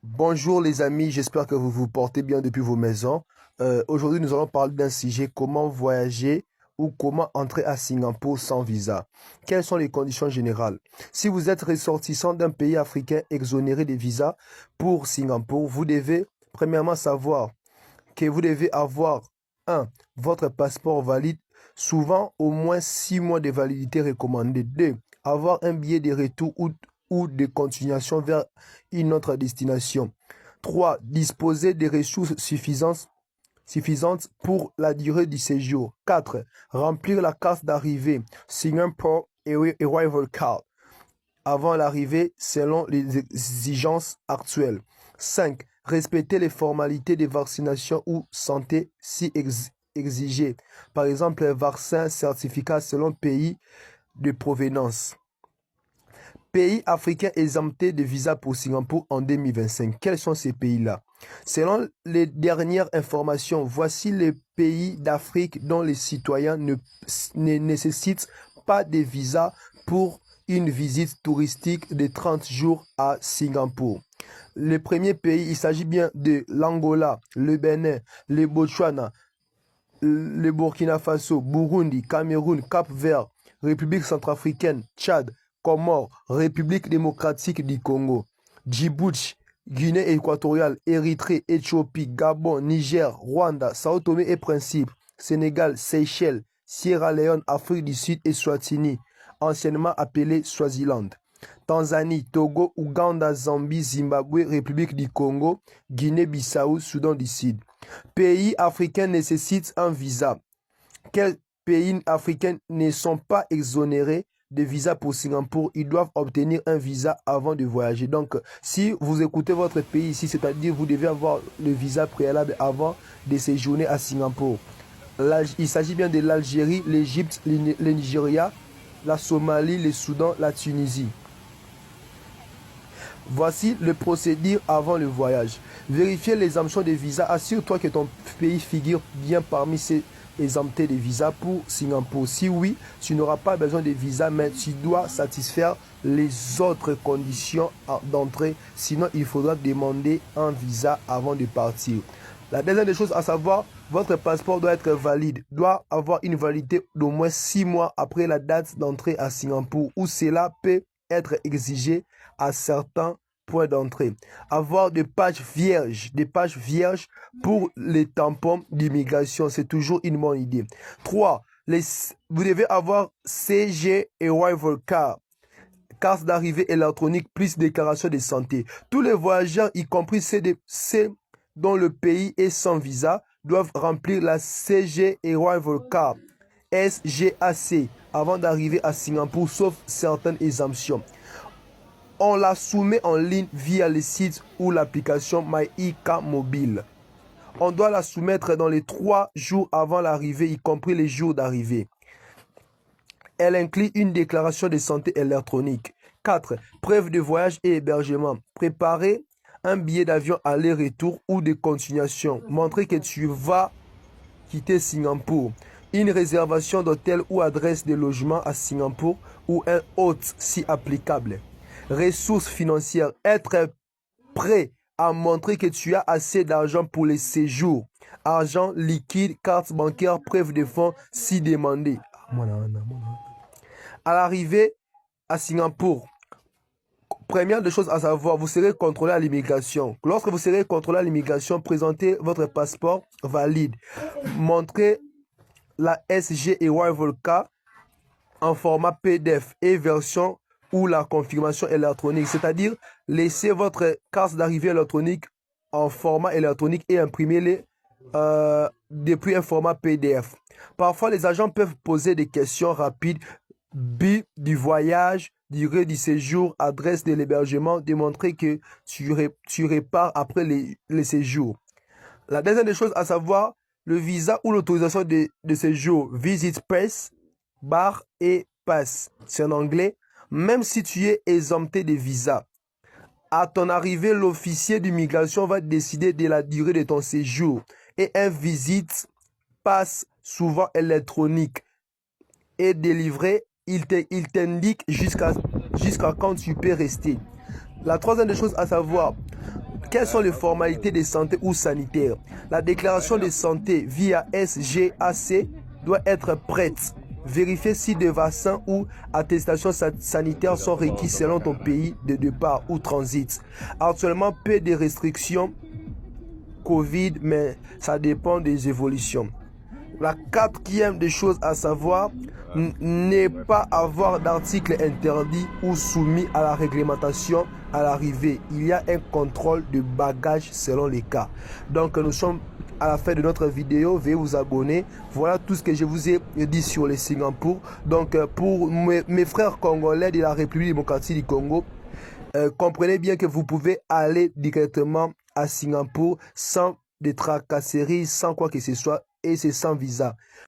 Bonjour les amis, j'espère que vous vous portez bien depuis vos maisons. Aujourd'hui, nous allons parler d'un sujet, comment voyager ou comment entrer à Singapour sans visa. Quelles sont les conditions générales? Si vous êtes ressortissant d'un pays africain exonéré des visas pour Singapour, vous devez premièrement savoir que vous devez avoir un, votre passeport valide, souvent au moins 6 mois de validité recommandée. 2, avoir un billet de retour ou de continuation vers une autre destination. 3, disposer des ressources suffisantes pour la durée du séjour. 4, remplir la carte d'arrivée, Singapore Arrival Card, avant l'arrivée selon les exigences actuelles. 5, respecter les formalités de vaccination ou santé si exigées. Par exemple, vaccin certificat selon pays de provenance. Pays africains exemptés de visa pour Singapour en 2025. Quels sont ces pays-là? Selon les dernières informations, voici les pays d'Afrique dont les citoyens ne nécessitent pas de visa pour une visite touristique de 30 jours à Singapour. Le premier pays, il s'agit bien de l'Angola, le Bénin, le Botswana, le Burkina Faso, Burundi, Cameroun, Cap-Vert, République centrafricaine, Tchad, Comores, République démocratique du Congo, Djibouti, Guinée équatoriale, Érythrée, Éthiopie, Gabon, Niger, Rwanda, Sao Tomé et Principe, Sénégal, Seychelles, Sierra Leone, Afrique du Sud et Swatini, anciennement appelé Swaziland. Tanzanie, Togo, Ouganda, Zambie, Zimbabwe, République du Congo, Guinée-Bissau, Soudan du Sud. Pays africains nécessitent un visa. Quels pays africains ne sont pas exonérés de visa pour Singapour? Ils doivent obtenir un visa avant de voyager. Donc, si vous écoutez votre pays ici, c'est-à-dire vous devez avoir le visa préalable avant de séjourner à Singapour. Il s'agit bien de l'Algérie, l'Égypte, le Nigeria, la Somalie, le Soudan, la Tunisie. Voici le procédure avant le voyage. Vérifier l'exemption des visas. Assure-toi que ton pays figure bien parmi ces exemptés de visas pour Singapour. Si oui, tu n'auras pas besoin de visa, mais tu dois satisfaire les autres conditions d'entrée. Sinon, il faudra demander un visa avant de partir. La deuxième des choses à savoir, votre passeport doit être valide, doit avoir une validité d'au moins 6 mois après la date d'entrée à Singapour, où cela peut être exigé à certains points d'entrée. Avoir des pages vierges pour les tampons d'immigration, c'est toujours une bonne idée. 3. Vous devez avoir CG Arrival Card, carte d'arrivée électronique plus déclaration de santé. Tous les voyageurs, y compris ceux dont le pays est sans visa, doivent remplir la CG Arrival Card, SGAC, avant d'arriver à Singapour, sauf certaines exemptions. On la soumet en ligne via le site ou l'application MyICA Mobile. On doit la soumettre dans les 3 jours avant l'arrivée, y compris les jours d'arrivée. Elle inclut une déclaration de santé électronique. 4. Preuve de voyage et hébergement. Préparer un billet d'avion aller-retour ou de continuation. Montrer que tu vas quitter Singapour. Une réservation d'hôtel ou adresse de logement à Singapour ou un hôte si applicable. Ressources financières. Être prêt à montrer que tu as assez d'argent pour les séjours. Argent liquide, carte bancaire, preuve de fonds si demandé. À l'arrivée à Singapour, première des choses à savoir, vous serez contrôlé à l'immigration. Lorsque vous serez contrôlé à l'immigration, présentez votre passeport valide. Montrez la SG Arrival Card en format PDF et version ou la confirmation électronique, c'est-à-dire laissez votre carte d'arrivée électronique en format électronique et imprimez-les depuis un format PDF. Parfois, les agents peuvent poser des questions rapides, but du voyage, durée du séjour, adresse de l'hébergement, démontrer que tu repars après les séjours. La deuxième des choses à savoir, le visa ou l'autorisation de séjour, Visit Pass, bar et pass, c'est en anglais. Même si tu es exempté de visa, à ton arrivée, l'officier d'immigration va décider de la durée de ton séjour et un Visit Pass, souvent électronique, est délivré. Il t'indique jusqu'à quand tu peux rester. La troisième des choses à savoir, Quelles sont les formalités de santé ou sanitaires? La déclaration de santé via SGAC doit être prête. Vérifier si des vaccins ou attestations sanitaires sont requis selon ton pays de départ ou transit. Actuellement, peu de restrictions Covid, mais ça dépend des évolutions. La quatrième des choses à savoir, n'est pas avoir d'articles interdits ou soumis à la réglementation à l'arrivée. Il y a un contrôle de bagages selon les cas. Donc nous sommes à la fin de notre vidéo. Veuillez vous abonner. Voilà tout ce que je vous ai dit sur le Singapour. Donc pour mes frères congolais de la République démocratique du Congo, comprenez bien que vous pouvez aller directement à Singapour sans des tracasseries, sans quoi que ce soit, et c'est sans visa.